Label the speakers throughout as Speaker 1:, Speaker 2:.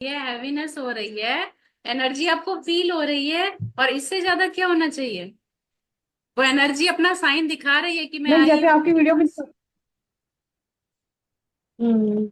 Speaker 1: ये हैवीनेस हो रही है, एनर्जी आपको फील हो रही है, और इससे ज्यादा क्या होना चाहिए? वो एनर्जी अपना साइन दिखा रही है कि मैं
Speaker 2: नहीं,
Speaker 1: आई
Speaker 2: जैसे
Speaker 1: हूँ।
Speaker 2: आपकी वीडियो में। हम्म।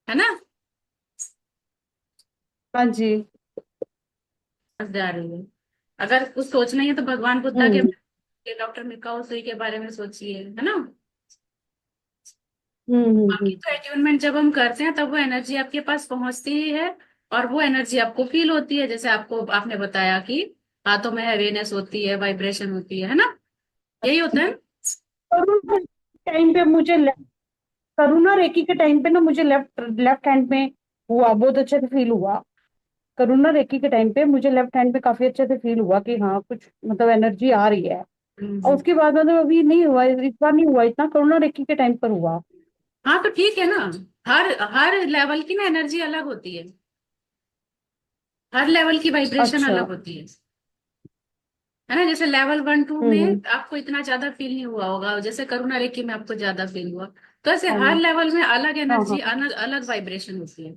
Speaker 1: है ना?
Speaker 2: हाँ जी।
Speaker 1: जा रही है। अगर कुछ सोचना ही है तो भगवान बुद्धा के,
Speaker 2: हम्म
Speaker 1: डॉक्टर मिकाओ सुई के बारे में सोचिए, है ना? बाकी
Speaker 2: हम्म।
Speaker 1: तो अट्यूनमेंट जब हम करते हैं तब वो एनर्जी आपके पास पहुंचती ही है, और वो एनर्जी आपको फील होती है, जैसे आपको आपने बताया कि हाथों में हैवीनेस होती है, वाइब्रेशन होती है ना? यही होता है।
Speaker 2: करुणा टाइम पे मुझे करुणा रेकी के टाइम पे ना मुझे लेफ्ट लेफ्ट हैंड में हुआ, बहुत अच्छे से फील हुआ। करुणा रेकी के टाइम पे मुझे लेफ्ट हैंड पे काफी अच्छे से फील हुआ कि हाँ कुछ मतलब एनर्जी आ रही है। और
Speaker 1: हम्म।
Speaker 2: उसके बाद मतलब अभी नहीं हुआ, इस बार नहीं हुआ, इतना करुणा रेकी के टाइम पर हुआ।
Speaker 1: हाँ तो ठीक है ना। हर हर लेवल की ना एनर्जी अलग होती है, हर लेवल की वाइब्रेशन
Speaker 2: अच्छा।
Speaker 1: अलग होती है ना? जैसे लेवल 1 2
Speaker 2: हम्म।
Speaker 1: में आपको इतना ज्यादा फील नहीं हुआ होगा, जैसे करुणा रेकी में आपको ज्यादा फील हुआ। तो ऐसे
Speaker 2: हाँ
Speaker 1: हर लेवल में अलग
Speaker 2: हाँ
Speaker 1: एनर्जी,
Speaker 2: हाँ।
Speaker 1: अलग अलग वाइब्रेशन होती है।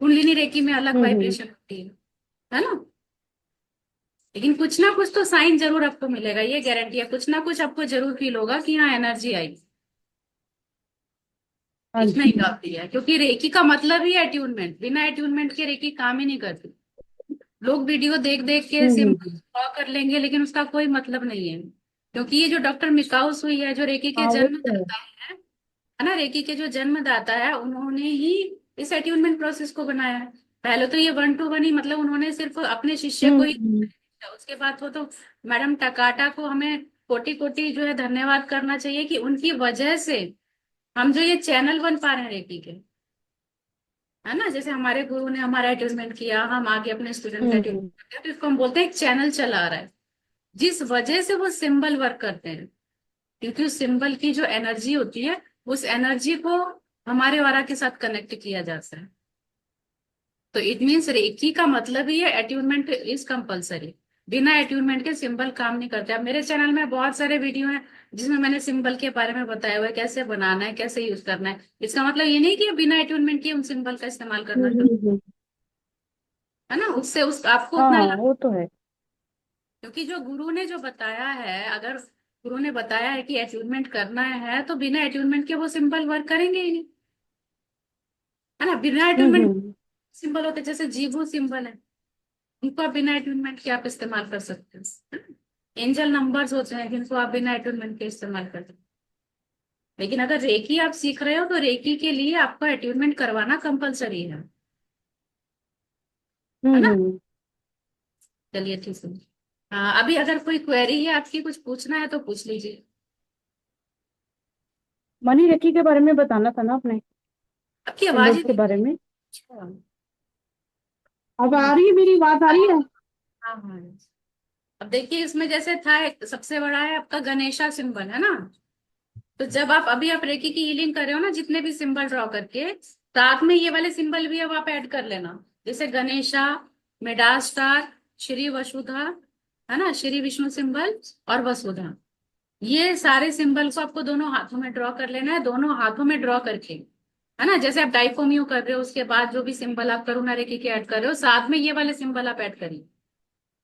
Speaker 1: कुंडलिनी रेकी में अलग
Speaker 2: हम्म।
Speaker 1: वाइब्रेशन होती है ना? लेकिन कुछ ना कुछ तो साइन जरूर आपको मिलेगा, ये गारंटी है, कुछ ना कुछ आपको जरूर फील होगा कि हाँ एनर्जी आई।
Speaker 2: हाँ
Speaker 1: इतना ही
Speaker 2: जी।
Speaker 1: काफी है, क्योंकि रेकी का मतलब ही अट्यूनमेंट, बिना अट्यूनमेंट के रेकी काम ही नहीं करती। लोग वीडियो देख देख के सिंपल
Speaker 2: हम्म।
Speaker 1: ड्रॉ कर लेंगे, लेकिन उसका कोई मतलब नहीं है। क्योंकि ये जो डॉक्टर मिकाउस हुई है, जो रेकी के
Speaker 2: हाँ वो तो है।
Speaker 1: जन्मदाता है ना, रेकी के जो जन्मदाता है, उन्होंने ही इस अट्यूनमेंट प्रोसेस को बनाया है। पहले तो ये 1 to 1 ही, मतलब उन्होंने सिर्फ अपने शिष्य को ही,
Speaker 2: हम्म।
Speaker 1: उसके बाद तो मैडम टकाटा को हमें कोटि कोटि जो है धन्यवाद करना चाहिए, कि उनकी वजह से हम जो ये चैनल बन पा रहे हैं रेकी के, है ना? जैसे हमारे गुरु ने हमारा अटैचमेंट किया, हम आगे अपने स्टूडेंट का अटैचमेंट
Speaker 2: हम्म।
Speaker 1: करते हैं, तो इसको हम बोलते हैं एक चैनल चला रहा है। जिस वजह से वो सिंबल वर्क करते हैं, क्योंकि उस सिंबल की जो एनर्जी होती है, उस एनर्जी को हमारे ऑरा के साथ कनेक्ट किया जाता है। तो इट मीन्स रेकी का मतलब ही है अट्यूनमेंट इज कंपलसरी। बिना अट्यूनमेंट के सिंबल काम नहीं करते। अब मेरे चैनल में बहुत सारे वीडियो हैं जिसमें मैंने सिंबल के बारे में बताया हुआ है, कैसे बनाना है, कैसे यूज करना है। इसका मतलब ये नहीं कि बिना अट्यूनमेंट के उन सिंबल का इस्तेमाल करना शुरू,
Speaker 2: हम्म।
Speaker 1: है ना? उससे उस आपको
Speaker 2: हाँ
Speaker 1: उतना
Speaker 2: हाँ
Speaker 1: लाभ।
Speaker 2: वो तो है।
Speaker 1: क्योंकि जो गुरु ने जो बताया है, अगर गुरु ने बताया है कि अट्यूनमेंट करना है, तो बिना अट्यूनमेंट के वो सिंबल वर्क करेंगे ही नहीं, है ना? बिना अट्यूनमेंट
Speaker 2: हम्म।
Speaker 1: सिंबल होते, जैसे जीवो सिंबल है, उनको आप बिना अटूनमेंट के आप इस्तेमाल कर सकते हो। एंजल नंबर्स होते हैं जिनको आप बिना अटूनमेंट के इस्तेमाल कर सकते हो। लेकिन अगर रेकी आप सीख रहे हो, तो रेकी के लिए आपको अटूनमेंट करवाना कंपलसरी है ना?
Speaker 2: हम्म।
Speaker 1: चलिए ठीक है। हाँ, अभी अगर कोई क्वेरी है आपकी, कुछ पूछना है तो पूछ लीजिए।
Speaker 2: मनी रेकी के बारे में बताना था ना आपने,
Speaker 1: आपकी आवाज ही
Speaker 2: सिंबल्स के
Speaker 1: नहीं आ
Speaker 2: बारे
Speaker 1: रही।
Speaker 2: में।
Speaker 1: अच्छा।
Speaker 2: अब आ रही है, मेरी बात आ रही है।
Speaker 1: हाँ हाँ। अब देखिए, इसमें जैसे था सबसे बड़ा है आपका गणेशा सिंबल, है ना? तो जब आप अभी आप रेकी की हीलिंग कर रहे हो ना, जितने भी सिंबल ड्रॉ करके, साथ में ये वाले सिंबल भी अब आप ऐड कर लेना। जैसे गणेशा, मेडास स्टार, श्री वसुधा, है ना, श्री विष्णु सिंबल, और वसुधा। ये सारे सिंबल को आपको दोनों हाथों में ड्रॉ कर लेना है, दोनों हाथों में ड्रॉ करके, है ना? जैसे आप डाइकोम्यू कर रहे हो, उसके बाद जो भी सिंबल आप करुणा रेखी के ऐड कर रहे हो, साथ में ये वाले सिंबल आप ऐड करिए।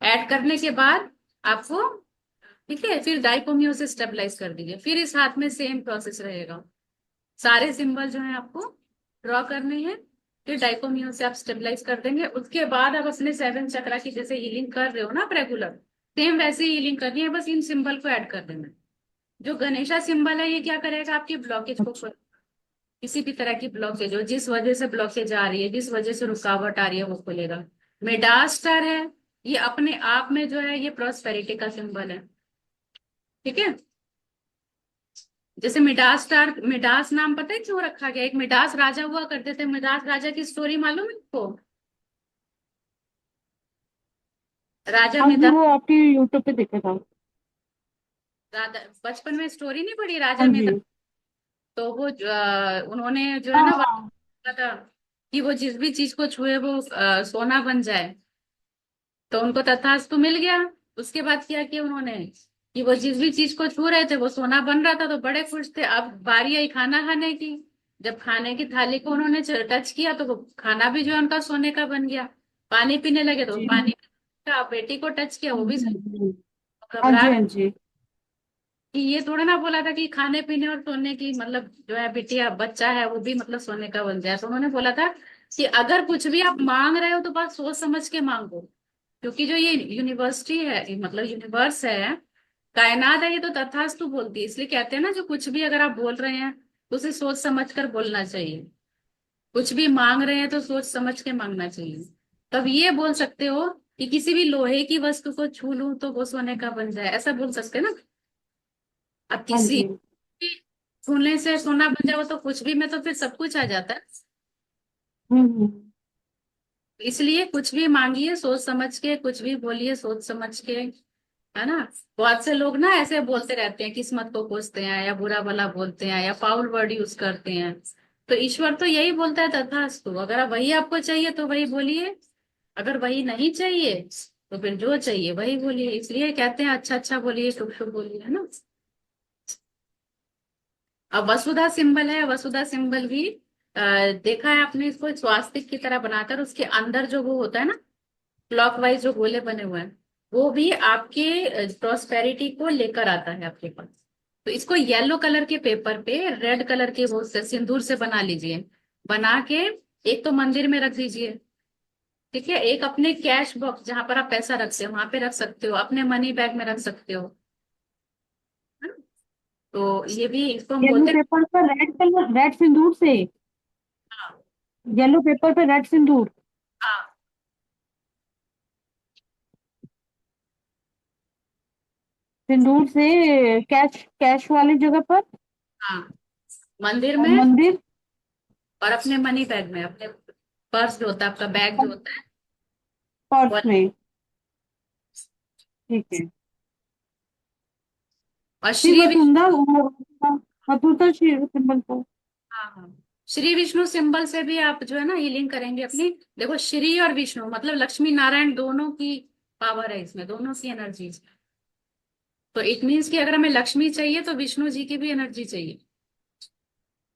Speaker 1: ऐड करने के बाद आपको, ठीक है, फिर डाइकोम्यू से स्टेबलाइज कर दीजिए, फिर इस हाथ में सेम प्रोसेस रहेगा। सारे सिंबल जो है आपको ड्रॉ करने हैं, फिर डाइकोम्यू से आप स्टेबलाइज कर देंगे। उसके बाद आप अपने 7 चक्रा की जैसे हीलिंग कर रहे हो ना आप रेगुलर, सेम वैसे ही हीलिंग करनी है, बस इन सिंबल को ऐड कर देना है। जो गणेशा सिंबल है, ये क्या करेगा, आपकी ब्लॉकेज को किसी भी तरह की ब्लॉकेज हो, जिस वजह से ब्लॉकेज आ रही है, जिस वजह से रुकावट आ रही है, वो खोलेगा। मेडास स्टार है, ये अपने आप में जो है ये प्रॉस्पेरिटी का सिंबल है, ठीक है? जैसे मिडास स्टार, मिडास नाम पता है क्यों रखा गया? एक मिडास राजा हुआ करते थे, मिडास राजा की स्टोरी मालूम है आपको? राजा
Speaker 2: हाँ जी,
Speaker 1: मिडास,
Speaker 2: वो आपकी यूट्यूब पे देखा था।
Speaker 1: राजा बचपन में स्टोरी नहीं पढ़ी राजा
Speaker 2: हाँ जी।
Speaker 1: मिडास? तो वो उन्होंने जो है
Speaker 2: हाँ
Speaker 1: ना
Speaker 2: हाँ।
Speaker 1: कहा था कि वो जिस भी चीज को छुए वो सोना बन जाए। तो उनको तथास्तु मिल गया। उसके बाद क्या किया उन्होंने, कि वो जिस भी चीज को छू रहे थे वो सोना बन रहा था, तो बड़े खुश थे। अब बारी आई खाना खाने की। जब खाने की थाली को उन्होंने टच किया तो वो खाना भी जो है उनका सोने का बन गया। पानी पीने लगे तो
Speaker 2: जी।
Speaker 1: पानी का बेटी को टच किया
Speaker 2: हाँ
Speaker 1: वो भी
Speaker 2: जी, हाँ
Speaker 1: सही।
Speaker 2: जी, हाँ
Speaker 1: घबरा
Speaker 2: जी,
Speaker 1: गए
Speaker 2: हाँ जी।
Speaker 1: कि ये थोड़ा ना बोला था कि खाने पीने और सोने की मतलब जो है बिटिया बच्चा है वो भी मतलब सोने का बन जाए। तो उन्होंने बोला था कि अगर कुछ भी आप मांग रहे हो तो बात सोच समझ के मांगो, क्योंकि जो ये यूनिवर्सिटी है मतलब यूनिवर्स है, कायनात है, ये तो तथास्तु बोलती है। इसलिए कहते हैं ना जो कुछ भी अगर आप बोल रहे हैं तो उसे सोच समझ कर बोलना चाहिए। कुछ भी मांग रहे हैं तो सोच समझ के मांगना चाहिए। तब ये बोल सकते हो कि किसी भी लोहे की वस्तु को छू लूं तो वो सोने का बन जाए, ऐसा बोल सकते हैं ना। अब
Speaker 2: हाँ
Speaker 1: किसी
Speaker 2: जी।
Speaker 1: भी छूने से सोना बन जाए वो तो कुछ भी में तो फिर सब कुछ आ जाता है।
Speaker 2: हम्म।
Speaker 1: इसलिए कुछ भी मांगिए सोच समझ के, कुछ भी बोलिए सोच समझ के, है ना। बहुत से लोग ना ऐसे बोलते रहते हैं, किस्मत को कोसते हैं या बुरा भला बोलते हैं या फाउल वर्ड यूज करते हैं। तो ईश्वर तो यही बोलता है तथास्तु। अगर वही आपको चाहिए तो वही बोलिए, अगर वही नहीं चाहिए तो फिर जो चाहिए वही बोलिए। इसलिए कहते हैं अच्छा अच्छा बोलिए, शुभ शुभ बोलिए, है ना। अब वसुधा सिंबल है, वसुधा सिंबल भी देखा है आपने, इसको स्वास्तिक की तरह बनाकर उसके अंदर जो वो होता है ना, क्लॉकवाइज जो गोले बने हुए हैं, वो भी आपके प्रॉस्पेरिटी को लेकर आता है आपके पास। तो इसको येलो कलर के पेपर पे रेड कलर के वो से सिंदूर से बना लीजिए। बना के एक तो मंदिर में रख दीजिए, ठीक है। एक अपने कैश बॉक्स जहां पर आप पैसा रखते हो वहां पे रख सकते हो, अपने मनी बैग में रख सकते हो, है ना? तो ये भी इसको हम
Speaker 2: येलो
Speaker 1: बोलते हैं।
Speaker 2: पेपर पर रेड कलर, रेड सिंदूर से।
Speaker 1: हाँ
Speaker 2: येलो पेपर पे रेड सिंदूर।
Speaker 1: हाँ
Speaker 2: सिंदूर से कैश, कैश वाली जगह पर।
Speaker 1: हाँ, मंदिर
Speaker 2: और
Speaker 1: में
Speaker 2: मंदिर।
Speaker 1: और अपने मनी बैग में, अपने पर्स जो होता है आपका बैग जो होता है
Speaker 2: पर्स
Speaker 1: वो।
Speaker 2: में। ठीक है।
Speaker 1: और
Speaker 2: फिर
Speaker 1: श्री विष्णु,
Speaker 2: वसुंधरा वसुंधरा सिंबल को।
Speaker 1: हाँ हाँ, श्री विष्णु सिंबल से भी आप जो है ना हीलिंग करेंगे अपनी। देखो श्री और विष्णु मतलब लक्ष्मी नारायण दोनों की पावर है इसमें, दोनों की एनर्जी। तो इट मीन्स कि अगर हमें लक्ष्मी चाहिए तो विष्णु जी की भी एनर्जी चाहिए।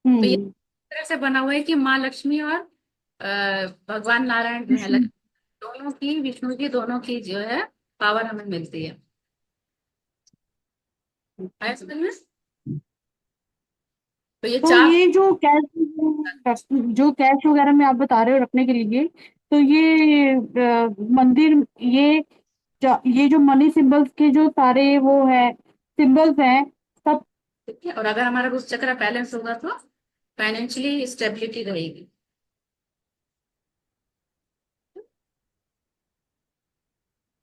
Speaker 1: तो ये
Speaker 2: हम्म।
Speaker 1: इस तरह से बना हुआ है कि माँ लक्ष्मी और भगवान नारायण जो है
Speaker 2: विष्णु।
Speaker 1: दोनों की, विष्णु जी दोनों की जो है पावर हमें मिलती है। आया समझ में? तो ये
Speaker 2: तो
Speaker 1: चार,
Speaker 2: ये जो कैश, जो कैश वगैरह में आप बता रहे हो रखने के लिए, तो ये मंदिर, ये ये जो मनी सिंबल्स के जो सारे वो है, सिंबल्स हैं सब।
Speaker 1: ठीक है। और अगर हमारा रूप चक्र बैलेंस होगा तो फाइनेंशियली स्टेबिलिटी रहेगी।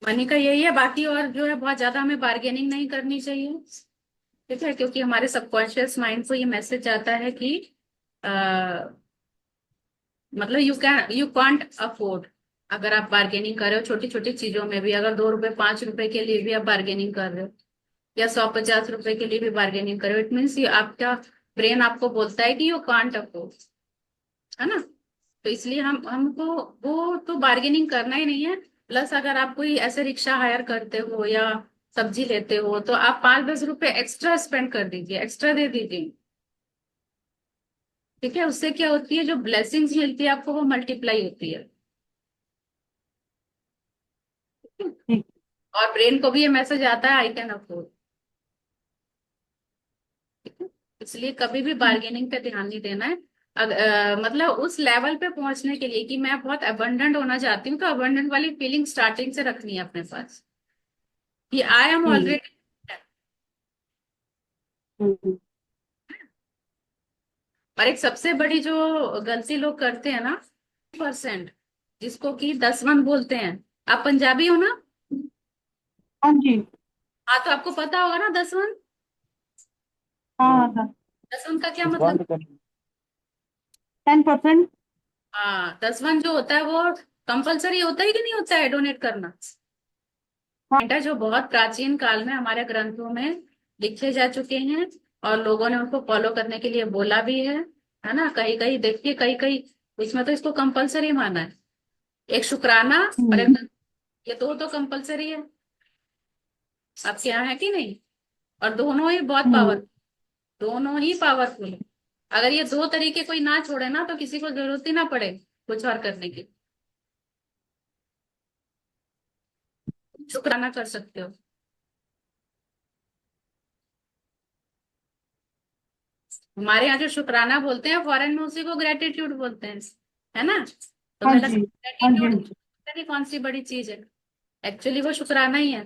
Speaker 1: मनी का यही है। बाकी और जो है बहुत ज्यादा हमें बार्गेनिंग नहीं करनी चाहिए, ठीक है, क्योंकि हमारे सबकॉन्शियस माइंड को ये मैसेज आता है कि आ, मतलब यू कांट अफोर्ड। अगर आप बार्गेनिंग कर रहे हो छोटी छोटी चीजों में भी, अगर 2 रुपए 5 रुपए के लिए भी आप बार्गेनिंग कर रहे हो या 150 रुपए के लिए भी बार्गेनिंग कर रहे हो, इट मीन्स ये आपका ब्रेन आपको बोलता है कि यू कांट अफोर्ड, है ना। तो इसलिए हमको वो तो बार्गेनिंग करना ही नहीं है। प्लस अगर आप कोई ऐसे रिक्शा हायर करते हो या सब्जी लेते हो तो आप 5-10 रुपए एक्स्ट्रा स्पेंड कर दीजिए, एक्स्ट्रा दे दीजिए, ठीक है। उससे क्या होती है जो ब्लेसिंग्स मिलती है आपको वो मल्टीप्लाई होती है।
Speaker 2: ठीक।
Speaker 1: और ब्रेन को भी ये मैसेज आता है आई कैन अफोर्ड। इसलिए कभी भी बार्गेनिंग पे ध्यान नहीं देना है। मतलब उस लेवल पे पहुंचने के लिए कि मैं बहुत अबंडेंट होना चाहती हूँ तो अबंडेंट वाली फीलिंग स्टार्टिंग से रखनी है अपने पास कि आई एम
Speaker 2: हम्म।
Speaker 1: ऑलरेडी।
Speaker 2: हम्म।
Speaker 1: और एक सबसे बड़ी जो गलती लोग करते हैं ना, परसेंट, जिसको कि दसवन बोलते हैं। आप पंजाबी हो ना?
Speaker 2: हाँ जी।
Speaker 1: हाँ, तो आपको पता होगा ना दसवन।
Speaker 2: हाँ हाँ।
Speaker 1: दसवन का क्या मतलब?
Speaker 2: 10%।
Speaker 1: हाँ, दसवन जो होता है वो कंपलसरी होता है कि नहीं होता है डोनेट करना?
Speaker 2: हाँ।
Speaker 1: बेटा जो बहुत प्राचीन काल में हमारे ग्रंथों में लिखे जा चुके हैं और लोगों ने उनको फॉलो करने के लिए बोला भी है ना। कहीं कहीं देखिए, कहीं कहीं इसमें तो इसको कंपलसरी माना है। एक शुक्राना और
Speaker 2: हम्म।
Speaker 1: एक, ये दो तो कंपलसरी है आपके यहाँ, है कि नहीं? और दोनों ही बहुत पावर,
Speaker 2: हम्म।
Speaker 1: दोनों ही पावरफुल है। अगर ये दो तरीके कोई ना छोड़े ना, तो किसी को जरूरत ही ना पड़े कुछ और करने की। शुक्राना कर सकते हो। हमारे यहाँ जो शुक्राना बोलते हैं, फॉरेन में उसी को ग्रेटिट्यूड बोलते हैं, है ना? तो
Speaker 2: हाँ
Speaker 1: मेरा
Speaker 2: जी, हाँ जी,
Speaker 1: ग्रेटिट्यूड
Speaker 2: हाँ जी।
Speaker 1: पता नहीं कौन सी बड़ी चीज है, एक्चुअली वो शुक्राना ही है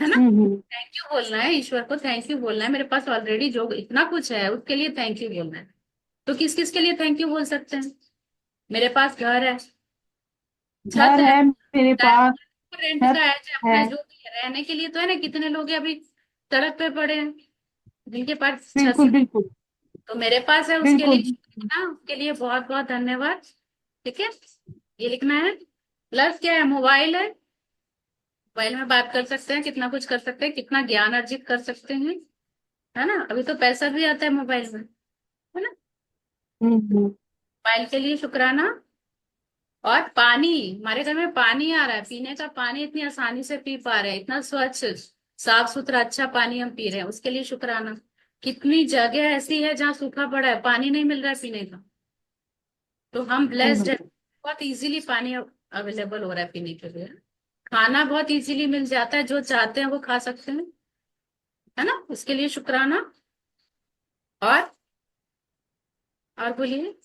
Speaker 1: ना?
Speaker 2: हम्म।
Speaker 1: थैंक यू बोलना है ईश्वर को, थैंक यू बोलना है, मेरे पास ऑलरेडी जो इतना कुछ है उसके लिए थैंक यू बोलना है। तो किस किस के लिए थैंक यू बोल सकते हैं? मेरे पास घर है, छत
Speaker 2: घर
Speaker 1: है,
Speaker 2: है मेरे पास।
Speaker 1: रेंट का
Speaker 2: छत
Speaker 1: है, चाहे
Speaker 2: है।
Speaker 1: अपना जो भी है, रहने के लिए तो है ना। कितने लोग हैं अभी सड़क पे पड़े हैं जिनके पास छत।
Speaker 2: बिल्कुल बिल्कुल।
Speaker 1: तो मेरे पास है, उसके लिए
Speaker 2: बिल्कुल।
Speaker 1: शुक्रिया, उसके लिए बहुत बहुत धन्यवाद। ठीक है, ये लिखना है। प्लस क्या है, मोबाइल है, मोबाइल में बात कर सकते हैं, कितना कुछ कर सकते हैं, कितना ज्ञान अर्जित कर सकते हैं, है ना? अभी तो पैसा भी आता है मोबाइल में, है ना?
Speaker 2: हम्म।
Speaker 1: मोबाइल के लिए शुक्राना। और पानी, हमारे घर में पानी आ रहा है, पीने का पानी इतनी आसानी से पी पा रहे हैं, इतना स्वच्छ साफ सुथरा अच्छा पानी हम पी रहे हैं, उसके लिए शुक्राना। कितनी जगह ऐसी है जहाँ सूखा पड़ा है, पानी नहीं मिल रहा है पीने का, तो हम
Speaker 2: सही
Speaker 1: ब्लेस्ड है।
Speaker 2: बात है।
Speaker 1: बहुत इजीली पानी अवेलेबल हो रहा है पीने के लिए। खाना बहुत इजीली मिल जाता है, जो चाहते हैं वो खा सकते हैं, है ना? उसके लिए शुक्राना। और और बोलिए।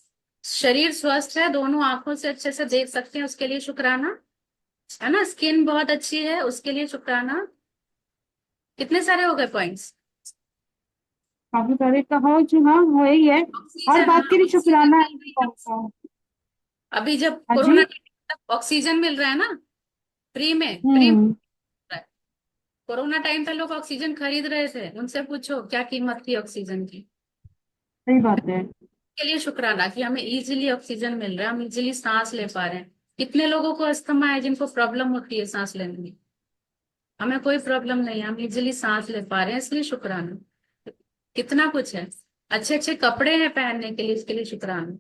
Speaker 1: शरीर स्वस्थ है, दोनों आंखों से अच्छे से देख सकते हैं, उसके लिए शुक्राना, है ना? स्किन बहुत अच्छी है, उसके लिए शुक्राना। कितने सारे हो गए पॉइंट्स?
Speaker 2: काफी सारे कहो जी, हाँ वही है। हर
Speaker 1: ऑक्सीजन,
Speaker 2: बात
Speaker 1: हाँ
Speaker 2: के लिए
Speaker 1: ऑक्सीजन
Speaker 2: शुक्राना
Speaker 1: मिल
Speaker 2: है
Speaker 1: रही है।
Speaker 2: कौन सा।
Speaker 1: अभी जब
Speaker 2: हाँ जी।
Speaker 1: कोरोना तक ऑक्सीजन मिल रहा है ना, फ्री में
Speaker 2: हम्म।
Speaker 1: मिल रहा है। कोरोना टाइम पे लोग ऑक्सीजन खरीद रहे थे, उनसे पूछो क्या कीमत थी ऑक्सीजन की।
Speaker 2: सही बात है।
Speaker 1: के लिए शुक्राना कि हमें इजीली ऑक्सीजन मिल रहा है, हम इजीली सांस ले पा रहे हैं। कितने लोगों को अस्थमा है, जिनको प्रॉब्लम होती है सांस लेने में, हमें कोई प्रॉब्लम नहीं है, हम इजीली सांस ले पा रहे हैं, इसलिए शुक्राना। कितना कुछ है, अच्छे अच्छे कपड़े हैं पहनने के लिए, इसके लिए शुक्राना।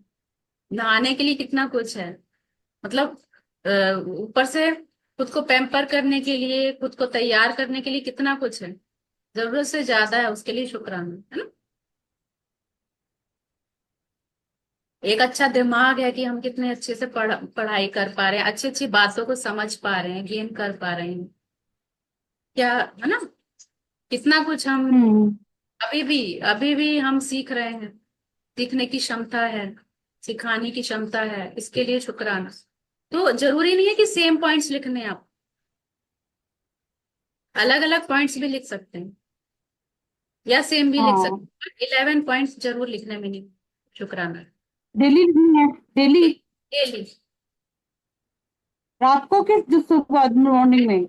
Speaker 1: नहाने के लिए कितना कुछ है, मतलब ऊपर से खुद को पैम्पर करने के लिए, खुद को तैयार करने के लिए कितना कुछ है, जरूरत से ज्यादा है, उसके लिए शुक्राना, है ना? एक अच्छा दिमाग है कि हम कितने अच्छे से पढ़ाई कर पा रहे हैं, अच्छी अच्छी बातों को समझ पा रहे हैं, गेन कर पा रहे हैं, क्या, है ना? कितना कुछ हम
Speaker 2: हम्म।
Speaker 1: अभी भी हम सीख रहे हैं, सीखने की क्षमता है, सिखाने की क्षमता है, इसके लिए शुक्राना। तो जरूरी नहीं है कि सेम पॉइंट्स लिखने हैं, आप अलग अलग पॉइंट्स भी लिख सकते हैं, या सेम भी लिख
Speaker 2: हाँ,
Speaker 1: सकते हैं, 11 पॉइंट्स जरूर लिखने में नहीं शुक्राना।
Speaker 2: डेली नहीं है। डेली।
Speaker 1: डेली,
Speaker 2: रात को कि जो सुबह मॉर्निंग में।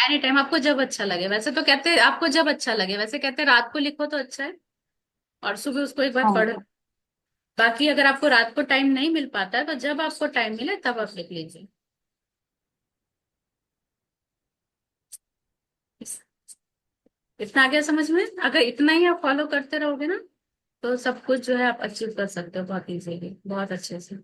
Speaker 1: एनी टाइम, आपको जब अच्छा लगे। वैसे तो कहते हैं आपको जब अच्छा लगे, वैसे कहते हैं रात को लिखो तो अच्छा है, और सुबह उसको एक बार
Speaker 2: हाँ।
Speaker 1: पढ़ो। बाकी अगर आपको रात को टाइम नहीं मिल पाता है, तो जब आपको टाइम मिले तब आप लिख लीजिए। इस- इतना आ गया समझ में? अगर इतना ही आप फॉलो करते रहोगे ना, तो सब कुछ जो है आप अचीव कर सकते हो बहुत इजीली, बहुत अच्छे से।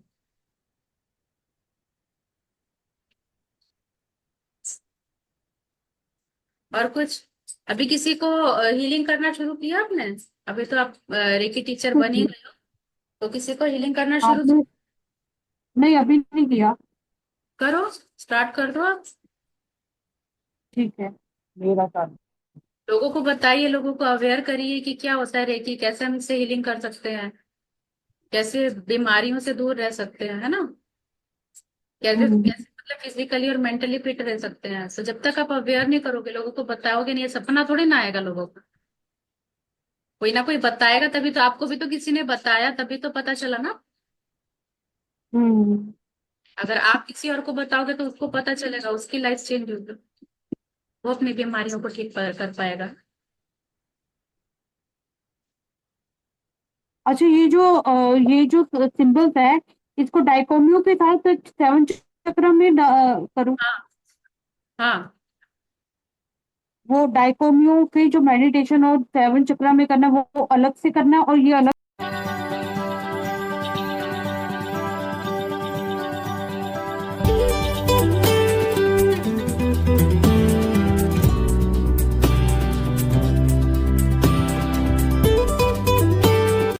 Speaker 1: और कुछ, अभी किसी को हीलिंग करना शुरू किया आपने? अभी तो आप रेकी टीचर बन ही
Speaker 2: हम्म।
Speaker 1: गए हो, तो किसी को हीलिंग करना शुरू
Speaker 2: आपने। नहीं, अभी नहीं किया।
Speaker 1: करो, स्टार्ट कर दो आप।
Speaker 2: ठीक है, मेरा काम।
Speaker 1: लोगों को बताइए, लोगों को अवेयर करिए कि क्या होता है रेकी, कैसे हम इससे हीलिंग कर सकते हैं, कैसे बीमारियों से दूर रह सकते हैं, है ना? कैसे
Speaker 2: हम्म।
Speaker 1: कैसे मतलब फिजिकली और मेंटली फिट रह सकते हैं। तो जब तक आप अवेयर नहीं करोगे, लोगों को बताओगे नहीं, ये सपना थोड़ी ना आएगा लोगों को। कोई ना कोई बताएगा तभी तो, आपको भी तो किसी ने बताया तभी तो पता चला ना।
Speaker 2: हम्म।
Speaker 1: अगर आप किसी और को बताओगे तो उसको पता चलेगा, उसकी लाइफ चेंज होगी, वो अपनी बीमारियों को ठीक कर पाएगा।
Speaker 2: अच्छा, ये जो सिंबल्स है, इसको डाइकोमियो के साथ सेवन चक्र में करूँ।
Speaker 1: हाँ, हाँ,
Speaker 2: वो डाइकोमियो के जो मेडिटेशन और सेवन चक्र में करना, वो अलग से करना, और ये अलग